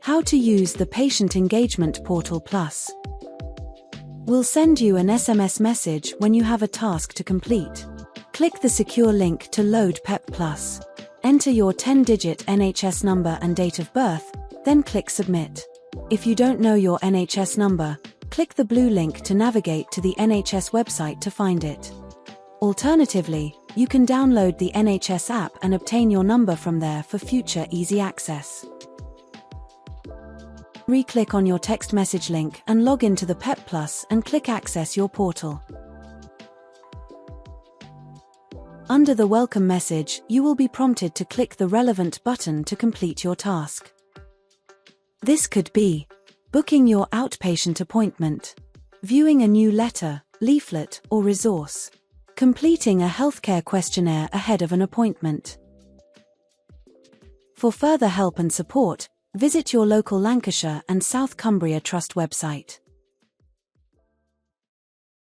How to use the Patient Engagement Portal Plus. We'll send you an SMS message when you have a task to complete. Click the secure link to load PEP Plus. Enter your 10-digit NHS number and date of birth, then click Submit. If you don't know your NHS number, click the blue link to navigate to the NHS website to find it. Alternatively, you can download the NHS app and obtain your number from there for future easy access. Re-click on your text message link and log into the PEP Plus and click Access your portal. Under the welcome message, you will be prompted to click the relevant button to complete your task. This could be booking your outpatient appointment, viewing a new letter, leaflet, or resource, completing a healthcare questionnaire ahead of an appointment. For further help and support, visit your local Lancashire and South Cumbria Trust website.